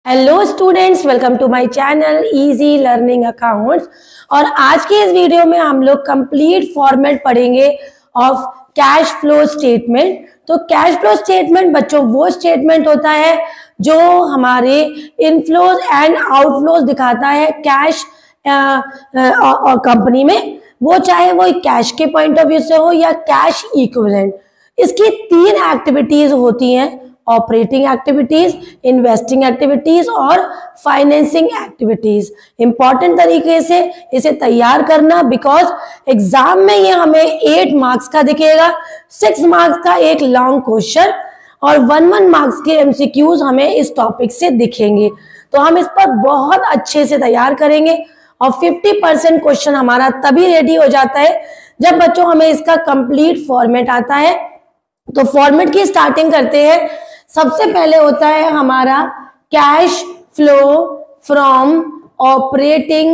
Hello students, welcome to my channel easy learning accounts. और आज के इस वीडियो में हम लोग कंप्लीट फॉर्मेट पढ़ेंगे ऑफ कैश फ्लो स्टेटमेंट। तो कैश फ्लो स्टेटमेंट बच्चों वो स्टेटमेंट होता है जो हमारे इनफ्लोज एंड आउटफ्लोज दिखाता है कैश कंपनी में, वो चाहे वो कैश के पॉइंट ऑफ व्यू से हो या कैश इक्विवेलेंट। इसकी तीन एक्टिविटीज होती हैं: ऑपरेटिंग एक्टिविटीज, इन्वेस्टिंग एक्टिविटीज और फाइनेंसिंग एक्टिविटीज। इंपॉर्टेंट तरीके से इसे तैयार करना, बिकॉज एग्जाम में ये हमें 8 मार्क्स का दिखेगा, 6 मार्क्स का एक लॉन्ग क्वेश्चन और 1 मार्क्स के एमसीक्यूज हमें इस टॉपिक से दिखेंगे। तो हम इस पर बहुत अच्छे से तैयार करेंगे और 50% क्वेश्चन हमारा तभी रेडी हो जाता है जब बच्चों हमें इसका कंप्लीट फॉर्मेट आता है। तो फॉर्मेट की स्टार्टिंग करते हैं। सबसे पहले होता है हमारा cash flow from operating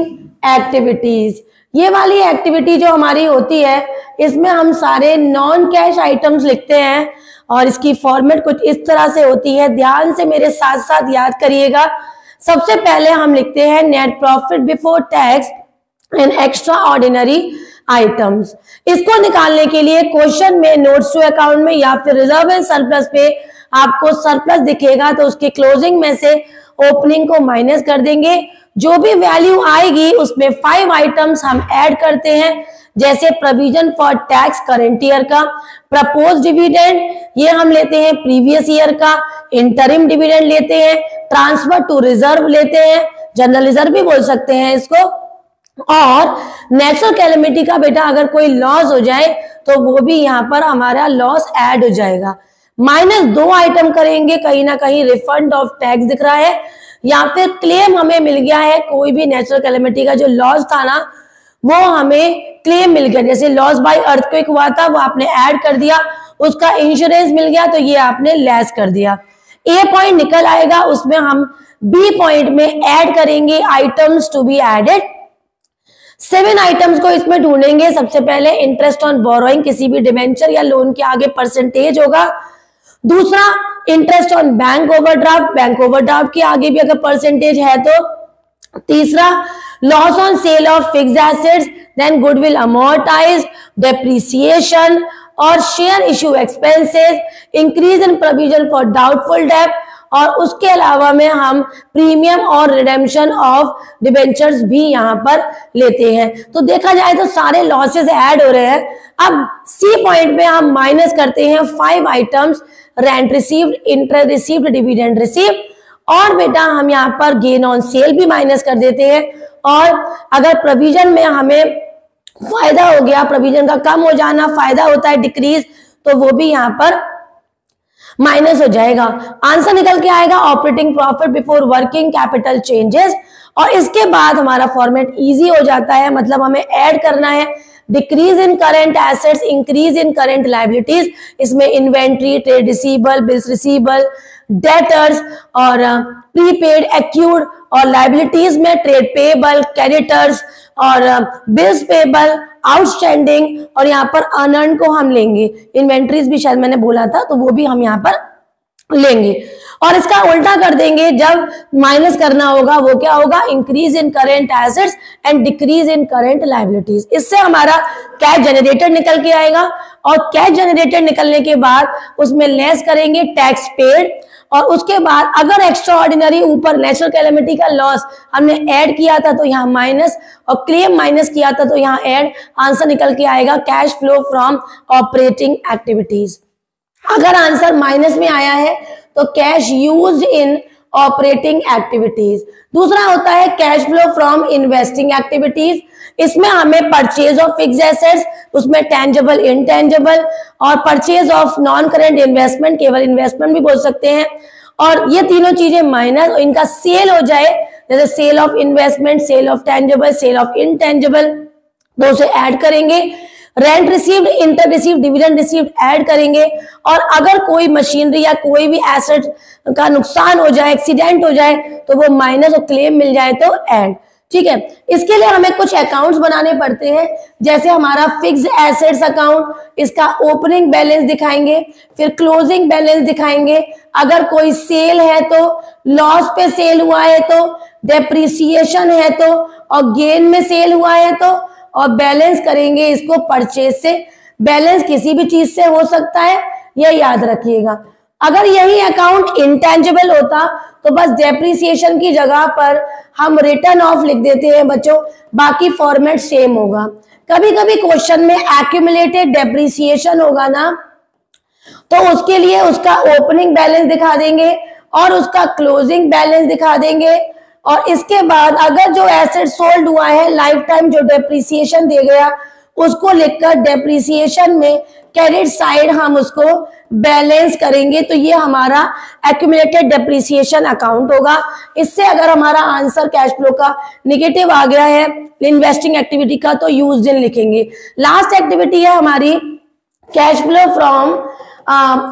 activities. ये वाली एक्टिविटी जो हमारी होती है, इसमें हम सारे नॉन कैश आइटम्स लिखते हैं और इसकी फॉर्मेट कुछ इस तरह से होती है। ध्यान से मेरे साथ साथ याद करिएगा। सबसे पहले हम लिखते हैं net profit before tax and extra ordinary items. इसको निकालने के लिए क्वेश्चन में नोट्स टू अकाउंट में या फिर रिजर्व एंड सरप्लस पे आपको सरप्लस दिखेगा, तो उसके क्लोजिंग में से ओपनिंग को माइनस कर देंगे। जो भी वैल्यू आएगी उसमें 5 आइटम्स हम ऐड करते हैं, जैसे provision for tax current year का, प्रपोज डिविडेंड ये हम लेते हैं प्रीवियस ईयर का, इंटरिम डिविडेंड लेते हैं, ट्रांसफर टू रिजर्व लेते हैं, जनरल रिजर्व भी बोल सकते हैं इसको, और नेचुरल कैलेमिटी का बेटा अगर कोई लॉस हो जाए तो वो भी यहाँ पर हमारा लॉस ऐड हो जाएगा। -2 आइटम करेंगे, कहीं ना कहीं रिफंड ऑफ टैक्स दिख रहा है या फिर क्लेम हमें मिल गया है, कोई भी नेचुरल कैलेमिटी का जो लॉस था ना वो हमें क्लेम मिल गया, जैसे लॉस बाय अर्थक्वेक हुआ था वो आपने ऐड कर दिया, उसका इंश्योरेंस मिल गया तो ये आपने लेस कर दिया। ए पॉइंट निकल आएगा, उसमें हम बी पॉइंट में ऐड करेंगे items to be added. 7 items को इसमें ढूंढेंगे। सबसे पहले इंटरेस्ट ऑन बोरोइंग, किसी भी डिवेंचर या लोन के आगे परसेंटेज होगा। दूसरा interest on bank overdraft, bank overdraft के आगे भी अगर परसेंटेज है तो। तीसरा loss on sale of fixed assets, then goodwill amortize, depreciation और share issue expenses, increase in provision for doubtful debt, और उसके अलावा में हम प्रीमियम और रिडेम्पशन ऑफ डिबेंचर्स भी यहाँ पर लेते हैं। तो देखा जाए तो सारे लॉसेस ऐड हो रहे हैं। अब सी पॉइंट पे हम माइनस करते हैं 5 items: rent received, interest received, dividend received, और बेटा हम यहाँ पर गेन ऑन सेल भी माइनस कर देते हैं। और अगर प्रोविजन में हमें फायदा हो गया, प्रोविजन का कम हो जाना, फायदा होता है डिक्रीज, तो वो भी यहाँ पर माइनस हो जाएगा। आंसर निकल के आएगा operating profit before working capital changes. और इसके बाद हमारा फॉर्मेट इजी हो जाता है, मतलब हमें ऐड करना है decrease in current assets, increase in current liabilities. इसमें inventory, trade receivable, bills receivable, debtors और प्रीपेड, एक्यूड, और लायबिलिटीज में ट्रेड पेएबल, क्रेडिटर्स और बिल्स पेएबल, आउटस्टैंडिंग, और यहाँ पर अनअर्न्ड को हम लेंगे। इन्वेंट्रीज भी शायद मैंने बोला था तो वो भी हम यहाँ पर लेंगे। और इसका उल्टा कर देंगे, जब माइनस करना होगा वो क्या होगा, increase in current assets and decrease in current liabilities. इससे हमारा कैश जनरेटेड निकल के आएगा और कैश जनरेटेड निकलने के बाद उसमें लेस करेंगे टैक्स पेड, और उसके बाद अगर एक्स्ट्रा ऑर्डिनरी ऊपर नेचुरल कैलेमिटी का लॉस हमने ऐड किया था तो यहाँ माइनस, और क्लेम माइनस किया था तो यहाँ ऐड। आंसर निकल के आएगा cash flow from operating activities. अगर आंसर माइनस में आया है तो cash used in operating activities. दूसरा होता है cash flow from investing activities. इसमें हमें परचेज ऑफ फिक्स्ड एसेट्स, उसमें टेंजेबल, इनटेंजेबल, और purchase of non current investment, केवल इन्वेस्टमेंट भी बोल सकते हैं, और ये तीनों चीजें माइनस, और इनका सेल हो जाए, जैसे sale of investment, sale of tangible, sale of intangible, तो उसे ऐड करेंगे। Rent received, inter received, dividend received add करेंगे। और अगर कोई मशीनरी या कोई भी एसेट का नुकसान हो जाए, एक्सीडेंट हो जाए, तो वो माइनस, और क्लेम मिल जाए तो ऐड। ठीक है। इसके लिए हमें कुछ अकाउंट्स बनाने पड़ते हैं, जैसे हमारा फिक्स्ड एसेट्स अकाउंट, इसका ओपनिंग बैलेंस दिखाएंगे, फिर क्लोजिंग बैलेंस दिखाएंगे, अगर कोई सेल है तो, लॉस पे सेल हुआ है तो, डेप्रिसिएशन है तो, और गेन में सेल हुआ है तो, और बैलेंस करेंगे इसको परचेज से। बैलेंस किसी भी चीज से हो सकता है, यह याद रखिएगा। अगर यही अकाउंट इंटेंजिबल होता तो बस डेप्रिसिएशन की जगह पर हम रिटर्न ऑफ लिख देते हैं बच्चों, बाकी फॉर्मेट सेम होगा। कभी कभी क्वेश्चन में एक्यूमुलेटेड डेप्रिसिएशन होगा ना, तो उसके लिए उसका ओपनिंग बैलेंस दिखा देंगे और उसका क्लोजिंग बैलेंस दिखा देंगे, और इसके बाद अगर जो एसेट सोल्ड हुआ है लाइफ टाइम जो डेप्रिसिएशन दे गया उसको लिखकर डेप्रिसिएशन में क्रेडिट साइड हम उसको बैलेंस करेंगे, तो ये हमारा एक्यूमुलेटेड डेप्रिसिएशन अकाउंट होगा। इससे अगर हमारा आंसर कैश फ्लो का नेगेटिव आ गया है इन्वेस्टिंग एक्टिविटी का, तो यूज्ड इन लिखेंगे। लास्ट एक्टिविटी है हमारी cash flow from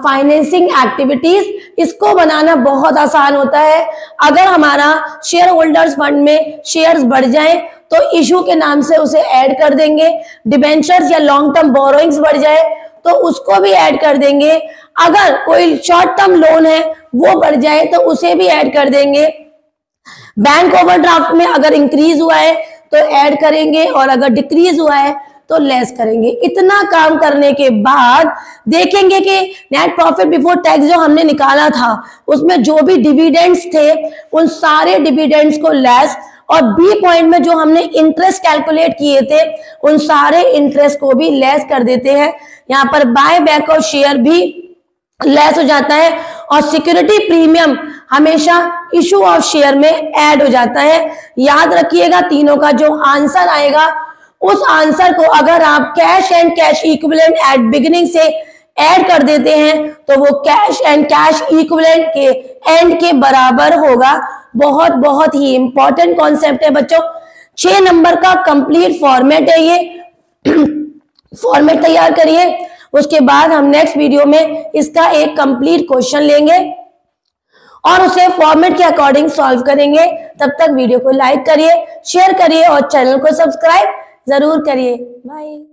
financing activities. इसको बनाना बहुत आसान होता है। अगर हमारा शेयर होल्डर्स फंड में शेयर्स बढ़ जाएं तो इशू के नाम से उसे ऐड कर देंगे, डिबेंचर्स या लॉन्ग टर्म बोरोइंग्स बढ़ जाए तो उसको भी ऐड कर देंगे, अगर कोई शॉर्ट टर्म लोन है वो बढ़ जाए तो उसे भी ऐड कर देंगे, बैंक ओवरड्राफ्ट में अगर इंक्रीज हुआ है तो ऐड करेंगे और अगर डिक्रीज हुआ है तो लेस करेंगे। इतना काम करने के बाद देखेंगे कि नेट प्रॉफिट बिफोर टैक्स जो हमने निकाला था उसमें जो भी डिविडेंड्स थे उन सारे डिविडेंड्स को लेस, और बी पॉइंट में जो हमने इंटरेस्ट कैलकुलेट किए थे उन सारे इंटरेस्ट को भी लेस कर देते हैं। यहाँ पर बाय बैक और शेयर भी लेस हो जाता है, और सिक्योरिटी प्रीमियम हमेशा इशू ऑफ शेयर में ऐड हो जाता है। याद रखिएगा तीनों का जो आंसर आएगा उस आंसर को अगर आप cash and cash equivalent at beginning से ऐड कर देते हैं तो वो कैश एंड कैश इक्विवेलेंट के एंड के बराबर होगा। बहुत बहुत ही इंपॉर्टेंट कॉन्सेप्ट है बच्चों। 6 नंबर का कंप्लीट फॉर्मेट है ये। फॉर्मेट तैयार करिए, उसके बाद हम नेक्स्ट वीडियो में इसका एक कंप्लीट क्वेश्चन लेंगे और उसे फॉर्मेट के अकॉर्डिंग सॉल्व करेंगे। तब तक वीडियो को लाइक करिए, शेयर करिए और चैनल को सब्सक्राइब जरूर करिए। बाय।